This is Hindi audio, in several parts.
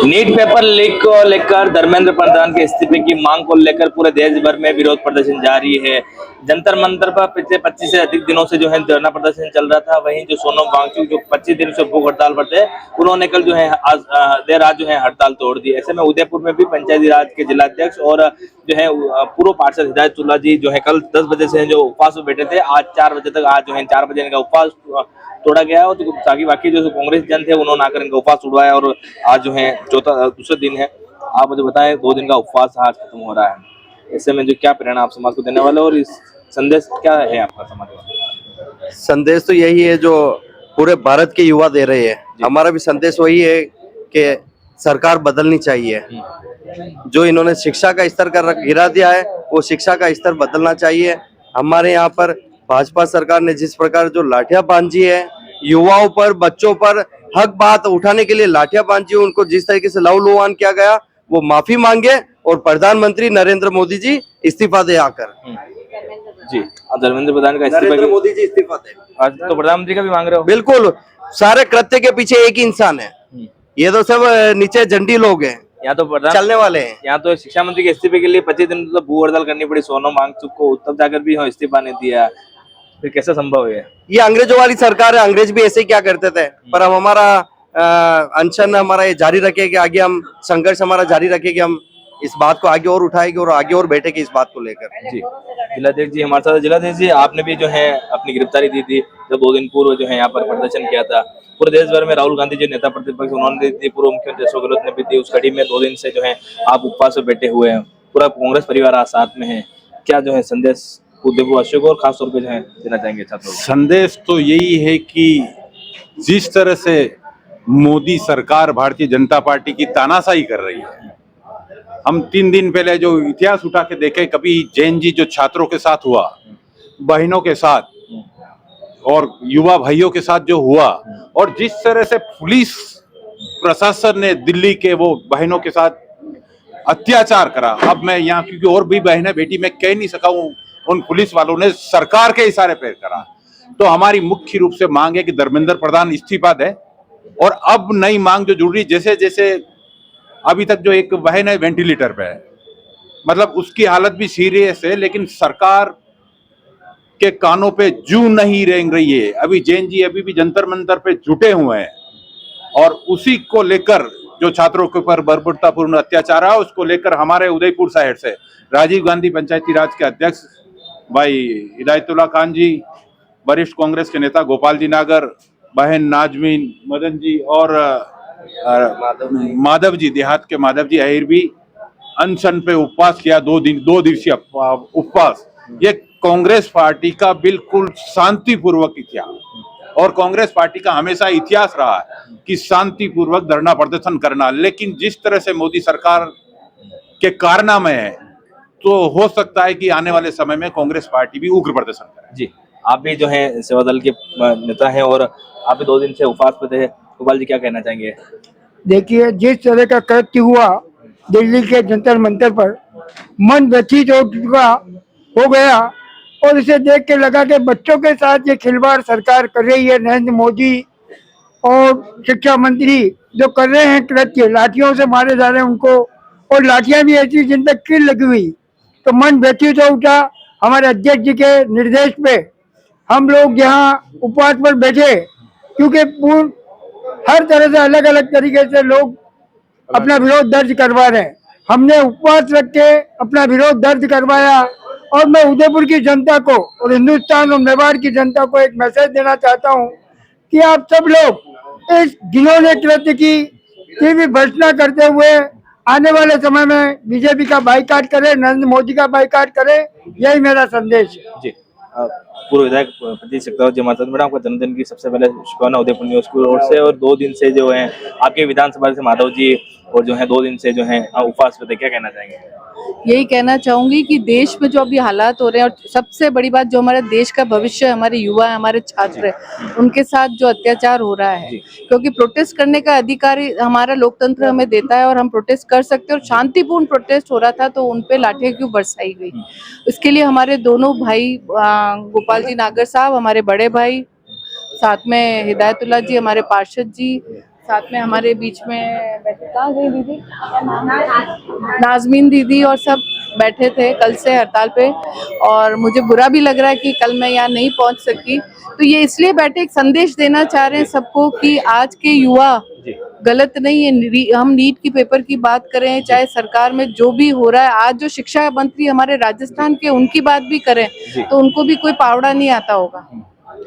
नीट पेपर लीक को लेकर धर्मेंद्र प्रधान के इस्तीफे की मांग को लेकर पूरे देश भर में विरोध प्रदर्शन जारी है। जंतर मंतर पर पिछले 25 से अधिक दिनों से जो है धरना प्रदर्शन चल रहा था। वहीं जो सोनम वांगचुक जो 25 दिन से भूख हड़ताल पर थे, उन्होंने कल जो है आज देर रात जो है हड़ताल तोड़ दी। ऐसे में उदयपुर में भी पंचायती राज के जिलाध्यक्ष और जो है पूर्व पार्षद हिदायतुल्ला जी जो है कल 10 बजे से जो उपवास में बैठे थे, आज 4 बजे तक, आज जो है 4 बजे इनका उपवास तोड़ा गया है। और ताकि बाकी जो कांग्रेस जन थे उन्होंने आकर इनका उपवास उड़वाया और आज जो है दूसरा दिन है। आप मुझे बताएं, 2 दिन का उपवास आज खत्म हो रहा है। ऐसे में जो क्या प्रेरणा आप समाज को देने वाले और इस संदेश क्या है आपका समाज का? संदेश तो यही है जो पूरे भारत के युवा दे रहे हैं। हमारा भी संदेश वही है कि सरकार बदलनी चाहिए। जो इन्होंने शिक्षा का स्तर गिरा दिया है, वो शिक्षा का स्तर बदलना चाहिए। हमारे यहाँ पर भाजपा सरकार ने जिस प्रकार जो लाठियां बांधी है युवाओं पर, बच्चों पर, हक बात उठाने के लिए लाठियां बांधी, उनको जिस तरीके से लहूलुहान किया गया, वो माफी मांगे और प्रधानमंत्री नरेंद्र मोदी जी इस्तीफा दे आकर। जी, धर्मेंद्र प्रधान का इस्तीफा, नरेंद्र मोदी जी इस्तीफा दे। आज तो प्रधानमंत्री का भी मांग रहे हो? बिल्कुल, सारे कृत्य के पीछे एक ही इंसान है। ये तो सब नीचे झंडी लोग हैं, यहाँ तो चलने वाले हैं। यहाँ तो शिक्षा मंत्री के इस्तीफे के लिए 25 दिन तो भूख हड़ताल करनी पड़ी सोनम वांगचुक को, तब जाकर भी इस्तीफा नहीं दिया। फिर कैसे संभव है? ये अंग्रेजों वाली सरकार है। अंग्रेज भी ऐसे ही क्या करते थे। पर हम हमारा अनशन हमारा ये जारी रखेंगे, आगे हम संघर्ष हमारा जारी रखेंगे। हम इस बात को आगे और उठाएंगे और आगे और बैठेंगे इस बात को लेकर। जी, जिलाध्यक्ष जी हमारे साथ। जिलाध्यक्ष जी, आपने भी जो है अपनी गिरफ्तारी दी थी जब 2 दिन पूर्व जो है यहाँ पर प्रदर्शन किया था। पूरे देश भर में राहुल गांधी जी नेता प्रतिपक्ष उन्होंने दी थी, पूर्व मुख्यमंत्री अशोक गहलोत ने भी दी। उस कड़ी में 2 दिन से जो है आप उपवास में बैठे हुए हैं, पूरा कांग्रेस परिवार आज साथ में है। क्या जो है संदेश उद्योगवासियों को और खासतौर पर जो है देना चाहेंगे छात्रों को? संदेश तो यही है कि जिस तरह से मोदी सरकार भारतीय जनता पार्टी की तानाशाही कर रही है, हम 3 दिन पहले जो इतिहास उठा के देखे, कभी जैन जी जो छात्रों के साथ हुआ, बहनों के साथ और युवा भाइयों के साथ जो हुआ, और जिस तरह से पुलिस प्रशासन ने दिल्ली के वो बहनों के साथ अत्याचार करा। अब मैं यहाँ, क्योंकि और भी बहनें बेटी मैं कह नहीं सका हूँ, उन पुलिस वालों ने सरकार के इशारे पर करा। तो हमारी मुख्य रूप से मांग है कि धर्मेंद्र प्रधान इस्तीफा दे। और अब नई मांग जो जुड़ रही, जैसे जैसे अभी तक जो एक बहन है वेंटिलेटर पे है, मतलब उसकी हालत भी सीरियस है, लेकिन सरकार के कानों पे जू नहीं रेंग रही है। अभी जैन जी अभी भी जंतर मंतर पे जुटे हुए हैं और उसी को लेकर जो छात्रों के ऊपर बर्बरतापूर्ण अत्याचार है, उसको लेकर हमारे उदयपुर शहर से राजीव गांधी पंचायती राज के अध्यक्ष भाई हिदायतुल्ला खान जी, वरिष्ठ कांग्रेस के नेता गोपाल जी नागर, बहन नाजमीन मदन जी और माधव जी, देहात के माधव जी अहिर भी अनशन पे उपवास किया। 2 दिवसीय उपवास। ये कांग्रेस पार्टी का बिल्कुल शांतिपूर्वक इतिहास, और कांग्रेस पार्टी का हमेशा इतिहास रहा है कि शांतिपूर्वक धरना प्रदर्शन करना। लेकिन जिस तरह से मोदी सरकार के कारनामे हैं, तो हो सकता है कि आने वाले समय में कांग्रेस पार्टी भी उग्र प्रदर्शन करे। जी, आप भी जो है सेवा दल के नेता हैं और आप भी 2 दिन से उपवास पे थे। गोपाल जी, क्या कहना चाहेंगे? देखिए, जिस तरह का कृत्य हुआ दिल्ली के जंतर मंतर पर, मन व्यथित हो गया और इसे देख के लगा कि बच्चों के साथ ये खिलवाड़ सरकार कर रही है। नरेंद्र मोदी और शिक्षा मंत्री जो कर रहे हैं कृत्य, लाठियों से मारे जा रहे हैं उनको, और लाठियां भी ऐसी जिन पर कील लगी हुई, तो मन व्यथित हो उठा। हमारे अध्यक्ष जी के निर्देश पे हम लोग यहाँ उपवास पर बैठे, क्योंकि हर तरह से अलग अलग तरीके से लोग अपना विरोध दर्ज करवा रहे हैं। हमने उपवास रख के अपना विरोध दर्ज करवाया और मैं उदयपुर की जनता को और हिंदुस्तान और मेवाड़ की जनता को एक मैसेज देना चाहता हूं कि आप सब लोग इस घिनौने कृत्य की भी भर्त्सना करते हुए आने वाले समय में बीजेपी का बाइकाट करें, नरेंद्र मोदी का बाइकाट करें। यही मेरा संदेश है। जी, पूर्व विधायक प्रदीप सिकरौत जी हमारे साथ। मैडम, आपका जन्मदिन की सबसे पहले शुभकामना उदयपुर न्यूज की ओर से। और 2 दिन से जो है आपके विधानसभा से माधव जी और जो है 2 दिन से जो है उपवास पे थे, क्या कहना चाहेंगे? यही कहना चाहूंगी कि देश में जो अभी हालात हो रहे हैं, और सबसे बड़ी बात जो हमारे देश का भविष्य है, हमारे युवा है, हमारे छात्र है, उनके साथ जो अत्याचार हो रहा है, क्योंकि प्रोटेस्ट करने का अधिकार हमारा लोकतंत्र हमें देता है और हम प्रोटेस्ट कर सकते हैं। और शांतिपूर्ण प्रोटेस्ट हो रहा था तो उनपे लाठियां क्यों बरसाई गई? इसके लिए हमारे दोनों भाई गोपाल जी नागर साहब, हमारे बड़े भाई, साथ में हिदायतुल्ला जी हमारे पार्षद जी, साथ में हमारे बीच में बैठे, कहाँ गई दीदी, नाजमीन दीदी और सब बैठे थे कल से हड़ताल पे। और मुझे बुरा भी लग रहा है कि कल मैं यहाँ नहीं पहुँच सकी। तो ये इसलिए बैठे, एक संदेश देना चाह रहे हैं सबको कि आज के युवा गलत नहीं है। हम नीट की पेपर की बात करें, चाहे सरकार में जो भी हो रहा है, आज जो शिक्षा मंत्री हमारे राजस्थान के, उनकी बात भी करें तो उनको भी कोई पावड़ा नहीं आता होगा।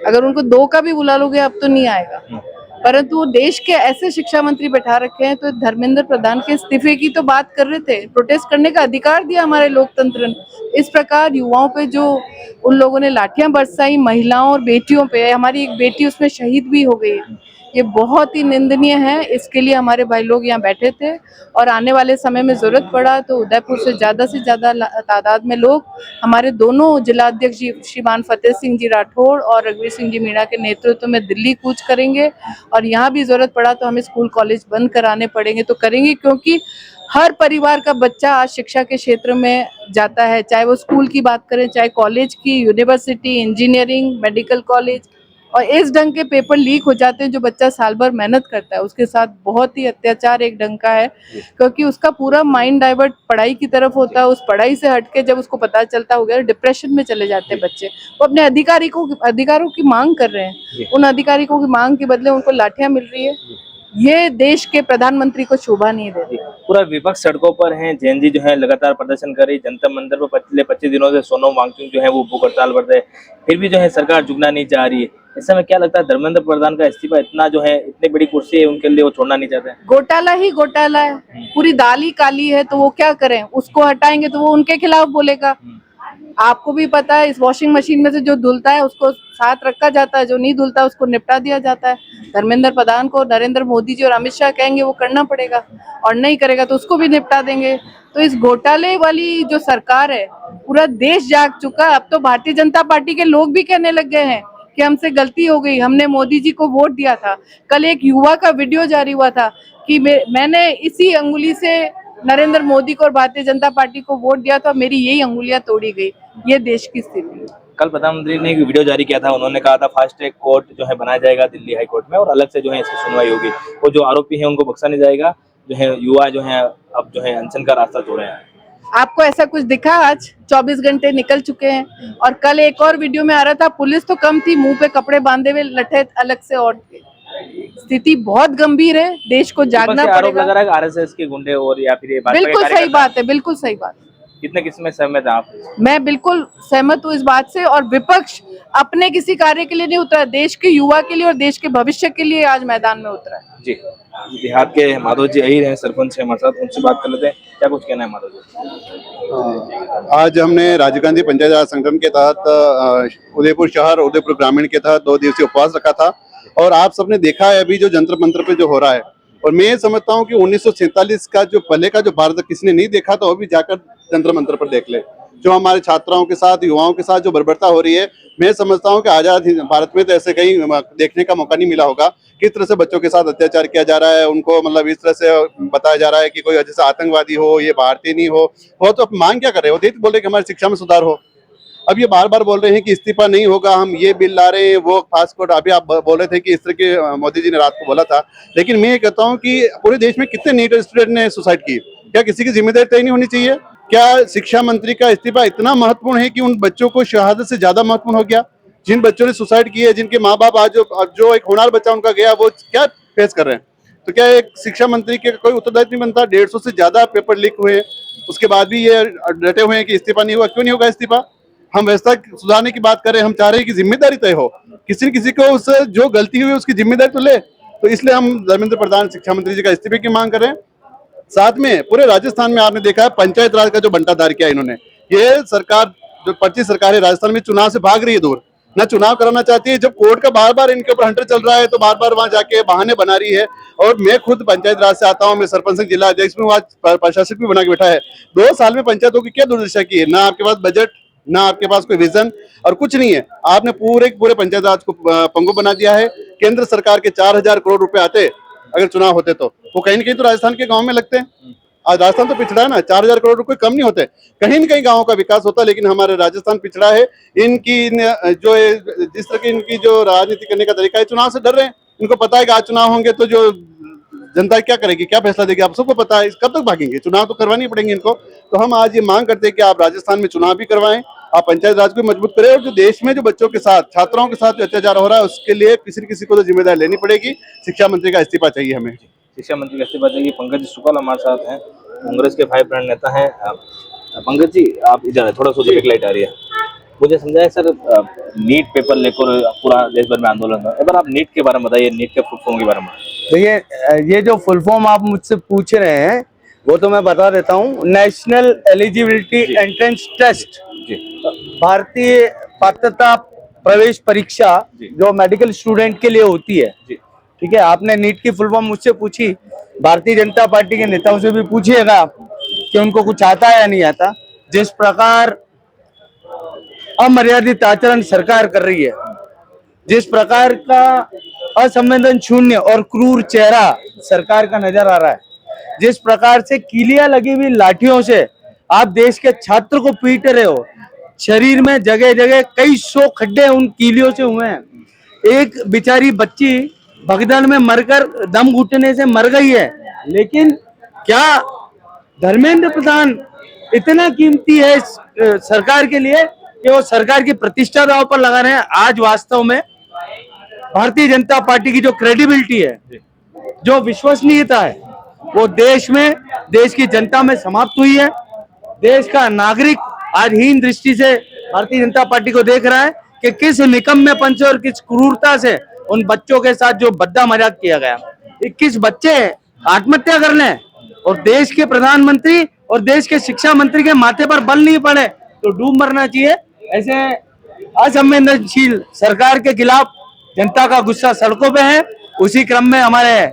अगर उनको 2 का भी बुला लोगे अब तो नहीं आएगा। परंतु वो देश के ऐसे शिक्षा मंत्री बैठा रखे हैं। तो धर्मेंद्र प्रधान के इस्तीफे की तो बात कर रहे थे, प्रोटेस्ट करने का अधिकार दिया हमारे लोकतंत्र ने। इस प्रकार युवाओं पे जो उन लोगों ने लाठियां बरसाई, महिलाओं और बेटियों पे, हमारी एक बेटी उसमें शहीद भी हो गई है, ये बहुत ही निंदनीय है। इसके लिए हमारे भाई लोग यहाँ बैठे थे और आने वाले समय में जरूरत पड़ा तो उदयपुर से ज्यादा तादाद में लोग हमारे दोनों जिलाध्यक्ष श्रीमान फतेह सिंह जी राठौड़ और रघुवीर सिंह जी मीणा के नेतृत्व में दिल्ली कूच करेंगे। और यहाँ भी जरूरत पड़ा तो हमें स्कूल कॉलेज बंद कराने पड़ेंगे तो करेंगे, क्योंकि हर परिवार का बच्चा आज शिक्षा के क्षेत्र में जाता है, चाहे वो स्कूल की बात करें, चाहे कॉलेज की, यूनिवर्सिटी, इंजीनियरिंग, मेडिकल कॉलेज। और इस ढंग के पेपर लीक हो जाते हैं, जो बच्चा साल भर मेहनत करता है उसके साथ बहुत ही अत्याचार एक ढंग का है, क्योंकि उसका पूरा माइंड डाइवर्ट पढ़ाई की तरफ होता है। उस पढ़ाई से हटके जब उसको पता चलता हो गया, डिप्रेशन में चले जाते हैं बच्चे। वो अपने अधिकारों की मांग कर रहे हैं, उन अधिकारों की मांग के बदले उनको लाठियां मिल रही है। ये देश के प्रधानमंत्री को शोभा नहीं देती। पूरा विपक्ष सड़कों पर है, जैन जो है लगातार प्रदर्शन कर रही, जनता मंदिर पर पिछले 25 दिनों से सोनम वांगचुक जो है वो भूख हड़ताल पर थे, फिर भी जो है सरकार झुकना नहीं चाह रही है। इस समय क्या लगता है, धर्मेंद्र प्रधान का इस्तीफा इतना जो है, इतनी बड़ी कुर्सी है उनके लिए, वो छोड़ना नहीं चाहते? घोटाला ही घोटाला है, पूरी दाल ही काली है, तो वो क्या करें? उसको हटाएंगे तो वो उनके खिलाफ बोलेगा। आपको भी पता है, इस वॉशिंग मशीन में से जो धुलता है उसको साथ रखा जाता है, जो नहीं धुलता उसको निपटा दिया जाता है। धर्मेंद्र प्रधान को नरेंद्र मोदी जी और अमित शाह कहेंगे वो करना पड़ेगा, और नहीं करेगा तो उसको भी निपटा देंगे। तो इस घोटाले वाली जो सरकार है, पूरा देश जाग चुका। अब तो भारतीय जनता पार्टी के लोग भी कहने लग गए हैं कि हमसे गलती हो गई, हमने मोदी जी को वोट दिया था। कल एक युवा का वीडियो जारी हुआ था कि मैंने इसी अंगुली से नरेंद्र मोदी को और भारतीय जनता पार्टी को वोट दिया था, मेरी यही अंगुलियां तोड़ी गई। ये देश की स्थिति है। कल प्रधानमंत्री ने एक वीडियो जारी किया था, उन्होंने कहा था फास्ट ट्रैक कोर्ट जो है बनाया जाएगा दिल्ली हाई कोर्ट में, और अलग से जो है इसकी सुनवाई होगी। वो जो आरोपी है उनको बख्शा नहीं जाएगा। जो है युवा जो है अब जो है अनशन का रास्ता छोड़े हैं। आपको ऐसा कुछ दिखा? आज 24 घंटे निकल चुके हैं। और कल एक और वीडियो में आ रहा था, पुलिस तो कम थी, मुंह पे कपड़े बांधे हुए लठे अलग से। और स्थिति बहुत गंभीर है, देश को जागना आरोप पड़ेगा। लगा रहा है आरएसएस के गुंडे और या फिर बिल्कुल सही बात है, बिल्कुल सही बात। कितने किसमें सहमत हैं आप? मैं बिल्कुल सहमत हूँ इस बात से। और विपक्ष अपने किसी कार्य के लिए नहीं उतरा, देश के युवा के लिए और देश के भविष्य के लिए आज मैदान में उतरा है। जी, देहात के माधव जी यही रहे, सरपंच है हमारे साथ, उनसे बात कर लेते हैं। क्या कुछ कहना है माधव जी? आज हमने राजीव गांधी पंचायत राज संगठन के तहत उदयपुर शहर, उदयपुर ग्रामीण के तहत 2 दिवसीय उपवास रखा था। और आप सबने देखा है अभी जो जंतर मंतर पे जो हो रहा है। और मैं समझता हूँ कि 1947 का जो पहले का जो भारत किसी ने नहीं देखा, तो अभी जाकर जंतर मंतर पर देख ले। जो हमारे छात्राओं के साथ, युवाओं के साथ जो बर्बरता हो रही है, मैं समझता हूँ कि आजाद भारत में तो ऐसे कहीं देखने का मौका नहीं मिला होगा। किस तरह से बच्चों के साथ अत्याचार किया जा रहा है, उनको मतलब इस तरह से बताया जा रहा है कि कोई जैसे आतंकवादी हो, ये भारतीय नहीं हो। तो आप मांग क्या कर रहे हो? तो बोल रहे कि हमारी शिक्षा में सुधार हो। अब ये बार बार बोल रहे हैं कि इस्तीफा नहीं होगा, हम ये बिल ला रहे हैं, वो खास कोर्ट। अभी आप बोल रहे थे कि इस तरह के मोदी जी ने रात को बोला था। लेकिन मैं ये कहता हूँ कि पूरे देश में कितने नीट स्टूडेंट ने सुसाइड की? क्या किसी की जिम्मेदारी तय नहीं होनी चाहिए? क्या शिक्षा मंत्री का इस्तीफा इतना महत्वपूर्ण है कि उन बच्चों को शहादत से ज्यादा महत्वपूर्ण हो गया? जिन बच्चों ने सुसाइड की है, जिनके माँ बाप आज जो एक होनहार बच्चा उनका गया, वो क्या फेस कर रहे हैं? तो क्या एक शिक्षा मंत्री के कोई उत्तरदायित्व नहीं बनता? 150 से ज्यादा पेपर लीक हुए, उसके बाद भी ये डटे हुए हैं कि इस्तीफा नहीं हुआ। क्यों नहीं होगा इस्तीफा? हम व्यवस्था सुधारने की बात कर रहे हैं, हम चाह रहे हैं कि जिम्मेदारी तय हो, किसी न किसी को उस जो गलती हुई उसकी जिम्मेदारी तो ले। तो इसलिए हम धर्मेंद्र प्रधान शिक्षा मंत्री जी का इस्तीफे की मांग कर रहे हैं। साथ में पूरे राजस्थान में आपने देखा है पंचायत राज का जो बंटाधार किया इन्होंने। ये सरकार जो 25 सरकार है राजस्थान में, चुनाव से भाग रही है दूर, ना चुनाव कराना चाहती है। जब कोर्ट का बार बार इनके ऊपर हंटर चल रहा है, तो बार बार वहां जाके बहाने बना रही है। और मैं खुद पंचायत राज से आता हूँ, मैं सरपंच जिला अध्यक्ष में, आज प्रशासक भी बना के बैठा है। 2 साल में पंचायतों की क्या दुर्दशा की है? ना आपके पास बजट, ना आपके पास कोई विजन, और कुछ नहीं है। आपने पूरे पंचायत राज को पंगु बना दिया है। केंद्र सरकार के 4000 करोड़ रुपए आते अगर चुनाव होते, तो वो कहीं न कहीं तो राजस्थान के गांव में लगते हैं। आज राजस्थान तो पिछड़ा है ना, 4000 करोड़ रुपए कम नहीं होते। कहीं न कहीं गाँव का विकास होता, लेकिन हमारे राजस्थान पिछड़ा है। इनकी जो जिस तरह की इनकी जो राजनीति करने का तरीका है, चुनाव से डर रहे हैं। इनको पता है कि आज चुनाव होंगे तो जो जनता क्या करेगी, क्या फैसला देगी, आप सबको पता है। कब तक भागेंगे, चुनाव तो करवाने ही पड़ेंगे इनको। तो हम आज ये मांग करते हैं कि आप राजस्थान में चुनाव भी करवाएं, आप पंचायत राज को मजबूत करें, और जो देश में जो बच्चों के साथ, छात्राओं के साथ जो अत्याचार हो रहा है उसके लिए किसी न किसी को तो जिम्मेदारी लेनी पड़ेगी। शिक्षा मंत्री का इस्तीफा चाहिए हमें। शिक्षा मंत्री का इस्तीफा चाहिए। पंकज सुकाल हमारे साथ हैं, कांग्रेस के भाई ब्रांड नेता हैं। पंकज जी, आप इधर थोड़ा सा एक लाइट आ रही है, मुझे समझाए सर, नीट पेपर लेकर पूरा देश भर में आंदोलन था। एक बार आप नीट के बारे में बताइए, नीट के फुल फॉर्म के बारे में। देखिए, ये जो फुल फॉर्म आप मुझसे पूछ रहे हैं वो तो मैं बता देता हूँ। नेशनल एलिजिबिलिटी एंट्रेंस टेस्ट, भारतीय पात्रता प्रवेश परीक्षा जो मेडिकल स्टूडेंट के लिए होती है। ठीक है, आपने नीट की फुल फॉर्म मुझसे पूछी, भारतीय जनता पार्टी के नेताओं से भी पूछिएगा कि उनको कुछ आता है या नहीं आता। जिस प्रकार अमर्यादित आचरण सरकार कर रही है, जिस प्रकार का असंवेदन शून्य और क्रूर चेहरा सरकार का नजर आ रहा है, जिस प्रकार से कीलियां लगी हुई लाठियों से आप देश के छात्र को पीट रहे हो, शरीर में जगह जगह कई 100 खड्डे उन कीलियों से हुए हैं। एक बेचारी बच्ची भगदड़ में मरकर दम घुटने से मर गई है, लेकिन क्या धर्मेंद्र प्रधान इतना कीमती है सरकार के लिए कि वो सरकार की प्रतिष्ठा दांव पर लगा रहे हैं। आज वास्तव में भारतीय जनता पार्टी की जो क्रेडिबिलिटी है, जो विश्वसनीयता है, वो देश में, देश की जनता में समाप्त हुई है। देश का नागरिक आज हीन दृष्टि से भारतीय जनता पार्टी को देख रहा है कि किस निकम्मेपन से और किस क्रूरता से उन बच्चों के साथ जो बद्दा मजाक किया गया। 21 बच्चे आत्महत्या कर लें और देश के प्रधानमंत्री और देश के शिक्षा मंत्री के माथे पर बल नहीं पड़े तो डूब मरना चाहिए। ऐसे असंवेदनशील सरकार के खिलाफ जनता का गुस्सा सड़कों पे है। उसी क्रम में हमारे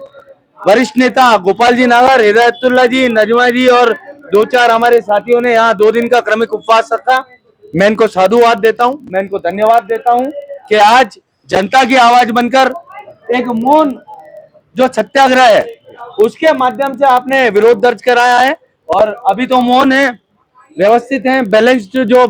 वरिष्ठ नेता गोपाल जी नागर, हिदायतुल्लाह जी, नजमा जी और 2-4 हमारे साथियों ने यहाँ 2 दिन का क्रमिक उपवास रखा। मैं इनको साधुवाद देता हूँ, मैं इनको धन्यवाद देता हूँ कि आज जनता की आवाज बनकर एक मौन जो सत्याग्रह है उसके माध्यम से आपने विरोध दर्ज कराया है। और अभी तो मौन है, व्यवस्थित है, बैलेंस्ड जो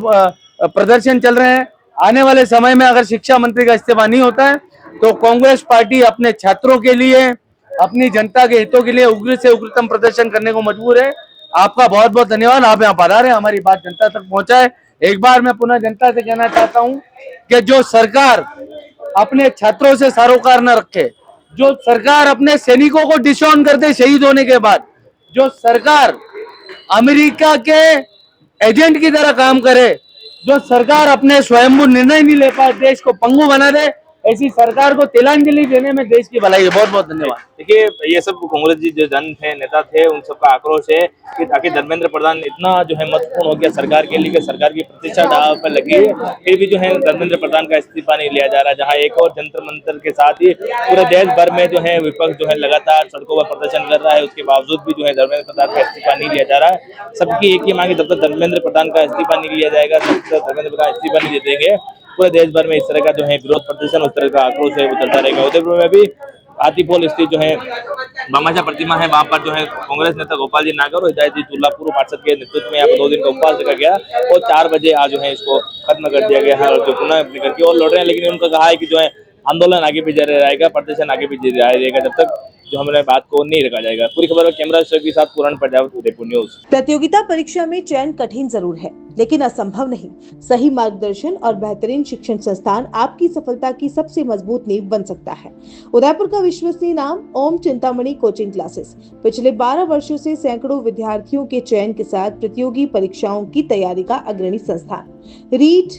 प्रदर्शन चल रहे हैं। आने वाले समय में अगर शिक्षा मंत्री का इस्तीफा नहीं होता है तो कांग्रेस पार्टी अपने छात्रों के लिए, अपनी जनता के हितों के लिए उग्र से उग्रतम प्रदर्शन करने को मजबूर है। आपका बहुत बहुत धन्यवाद, आप यहाँ पधारे, हमारी बात जनता तक पहुंचाए। एक बार मैं पुनः जनता से कहना चाहता हूँ कि जो सरकार अपने छात्रों से सरोकार न रखे, जो सरकार अपने सैनिकों को डिसऑन कर दे शहीद होने के बाद, जो सरकार अमेरिका के एजेंट की तरह काम करे, जो सरकार अपने स्वयंभू निर्णय नहीं ले पाए, देश को पंगु बना दे, ऐसी सरकार को तिलांजलि देने में देश की भलाई है। बहुत बहुत धन्यवाद। देखिए, ये सब कांग्रेस जी जो जन थे, नेता थे, उन सबका आक्रोश है कि ताकि धर्मेंद्र प्रधान इतना जो है महत्वपूर्ण हो गया सरकार के लिए कि सरकार की प्रतिष्ठा दांव पर लगी है, फिर भी जो है धर्मेंद्र प्रधान का इस्तीफा नहीं लिया जा रहा। जहाँ एक और जंतर मंतर के साथ ही पूरे देश भर में जो है विपक्ष जो है लगातार सड़कों पर प्रदर्शन कर रहा है, उसके बावजूद भी जो है धर्मेंद्र प्रधान का इस्तीफा नहीं लिया जा रहा है। सबकी एक ही मांग है, जब तक धर्मेंद्र प्रधान का इस्तीफा नहीं लिया जाएगा, तब तक धर्मेंद्र प्रधान इस्तीफा नहीं दे देंगे। पूरे देश भर में इस तरह का जो है विरोध प्रदर्शन, उस तरह का आक्रोश है वो चलता रहेगा। उदयपुर में भी हाथीपोल स्थित जो है भामाशाह प्रतिमा है, वहां पर जो है कांग्रेस नेता गोपाल जी नागर और हिदायतुल्लाह पूर्व पार्षद के नेतृत्व में यहाँ पर 2 दिन का उपवास रखा गया और 4 बजे आज जो है इसको खत्म कर दिया गया है और जो पुनः अपने घर की ओर लौट रहे हैं। लेकिन उनका कहा है कि जो है आंदोलन आगे भी जारी रहेगा, प्रदर्शन आगे भी जारी रहेगा जब तक जो हमारे बात को नहीं रखा जाएगा। पूरी खबर कैमरा के साथ पूर्ण प्रजापत, उदयपुर न्यूज। प्रतियोगिता परीक्षा में चयन कठिन जरूर है, लेकिन असंभव नहीं। सही मार्गदर्शन और बेहतरीन शिक्षण संस्थान आपकी सफलता की सबसे मजबूत नींव बन सकता है। उदयपुर का विश्वसनीय नाम ओम चिंतामणि कोचिंग क्लासेस पिछले 12 वर्षों से सैकड़ों विद्यार्थियों के चयन के साथ प्रतियोगी परीक्षाओं की तैयारी का अग्रणी संस्थान। REET,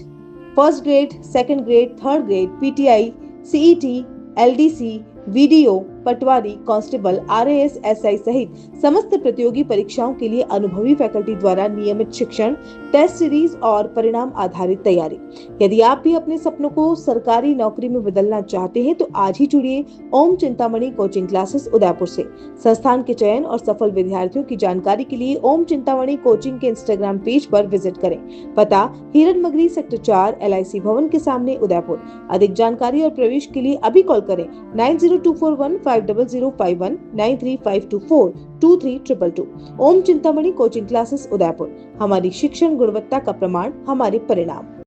first grade, second grade, third grade, PTI, CET, LDC, VDO, पटवारी, कांस्टेबल, आरएएस, एसआई सहित समस्त प्रतियोगी परीक्षाओं के लिए अनुभवी फैकल्टी द्वारा नियमित शिक्षण, टेस्ट सीरीज और परिणाम आधारित तैयारी। यदि आप भी अपने सपनों को सरकारी नौकरी में बदलना चाहते हैं तो आज ही जुड़िए ओम चिंतामणि कोचिंग क्लासेस उदयपुर से। संस्थान के चयन और सफल विद्यार्थियों की जानकारी के लिए ओम चिंतामणि कोचिंग के इंस्टाग्राम पेज पर विजिट करें। पता हिरन मगरी सेक्टर 4 LIC भवन के सामने उदयपुर। अधिक जानकारी और प्रवेश के लिए अभी कॉल करें 9024150051 9352423222। ओम चिंतामणि कोचिंग क्लासेस उदयपुर, हमारी शिक्षण गुणवत्ता का प्रमाण, हमारे परिणाम।